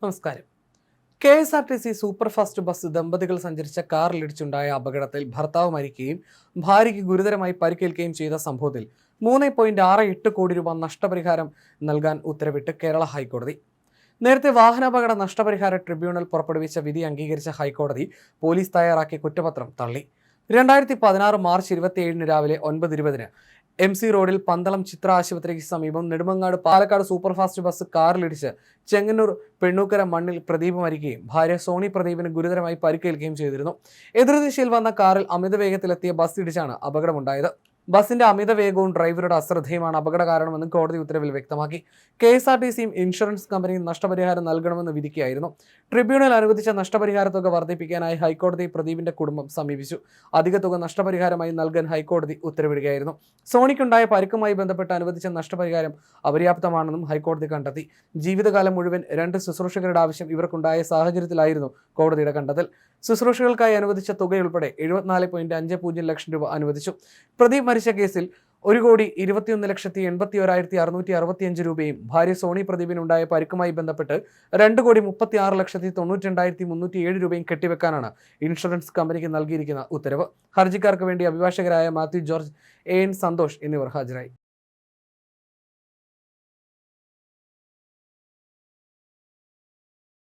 നമസ്കാരം. KSRTC superfast bus ദമ്പതികൾ സഞ്ചരിച്ച കാറിലിടിച്ചുണ്ടായ അപകടത്തിൽ ഭർത്താവ് മരിക്കുകയും ഭാര്യയ്ക്ക് ഗുരുതരമായി പരിക്കേൽക്കുകയും ചെയ്ത സംഭവത്തിൽ 3.68 കോടി രൂപ നഷ്ടപരിഹാരം നൽകാൻ ഉത്തരവിട്ട് കേരള ഹൈക്കോടതി. നേരത്തെ വാഹനാപകട നഷ്ടപരിഹാര ട്രിബ്യൂണൽ പുറപ്പെടുവിച്ച വിധി അംഗീകരിച്ച ഹൈക്കോടതി പോലീസ് തയ്യാറാക്കിയ കുറ്റപത്രം തള്ളി. 2016 മാർച്ച് 27 രാവിലെ 9:20 MC റോഡിൽ പന്തളം ചിത്ര ആശുപത്രിക്ക് സമീപം നെടുമങ്ങാട് പാലക്കാട് സൂപ്പർഫാസ്റ്റ് ബസ് കാറിലിടിച്ച് ചെങ്ങന്നൂർ പെണ്ണൂക്കര മണ്ണിൽ പ്രദീപ് മരിക്കുകയും ഭാര്യ സോണി പ്രദീപിന് ഗുരുതരമായി പരിക്കേൽക്കുകയും ചെയ്തിരുന്നു. എതിർദിശയിൽ വന്ന കാറിൽ അമിത വേഗത്തിലെത്തിയ ബസ് ഇടിച്ചാണ് അപകടമുണ്ടായത്. ബസിന്റെ അമിത വേഗവും ഡ്രൈവറുടെ അശ്രദ്ധയുമാണ് അപകട കാരണമെന്ന് കോടതി ഉത്തരവിൽ വ്യക്തമാക്കി. KSRTCയും ഇൻഷുറൻസ് കമ്പനിയും നഷ്ടപരിഹാരം നൽകണമെന്ന് വിധിക്കുകയായിരുന്നു. ട്രിബ്യൂണൽ അനുവദിച്ച നഷ്ടപരിഹാര തുക വർദ്ധിപ്പിക്കാനായി ഹൈക്കോടതി പ്രദീപിന്റെ കുടുംബം സമീപിച്ചു. അധിക തുക നഷ്ടപരിഹാരമായി നൽകാൻ ഹൈക്കോടതി ഉത്തരവിടുകയായിരുന്നു. സോണിക്കുണ്ടായ പരിക്കുമായി ബന്ധപ്പെട്ട് അനുവദിച്ച നഷ്ടപരിഹാരം അപര്യാപ്തമാണെന്നും ഹൈക്കോടതി കണ്ടെത്തി. ജീവിതകാലം മുഴുവൻ 2 ശുശ്രൂഷകരുടെ ആവശ്യം ഇവർക്കുണ്ടായ സാഹചര്യത്തിലായിരുന്നു കോടതിയുടെ കണ്ടെത്തൽ. ശുശ്രൂഷകൾക്കായി അനുവദിച്ച തുകയുൾപ്പെടെ 74.50 ലക്ഷം രൂപ അനുവദിച്ചു. പ്രദീപ് മരിച്ച കേസിൽ 1,21,81,665 രൂപയും ഭാര്യ സോണി പ്രദീപിനുണ്ടായ പരിക്കുമായി ബന്ധപ്പെട്ട് 2,36,92,307 രൂപയും കെട്ടിവെക്കാനാണ് ഇൻഷുറൻസ് കമ്പനിക്ക് നൽകിയിരിക്കുന്ന ഉത്തരവ്. ഹർജിക്കാർക്ക് വേണ്ടി അഭിഭാഷകരായ മാത്യു ജോർജ്, AN സന്തോഷ് എന്നിവർ ഹാജരായി.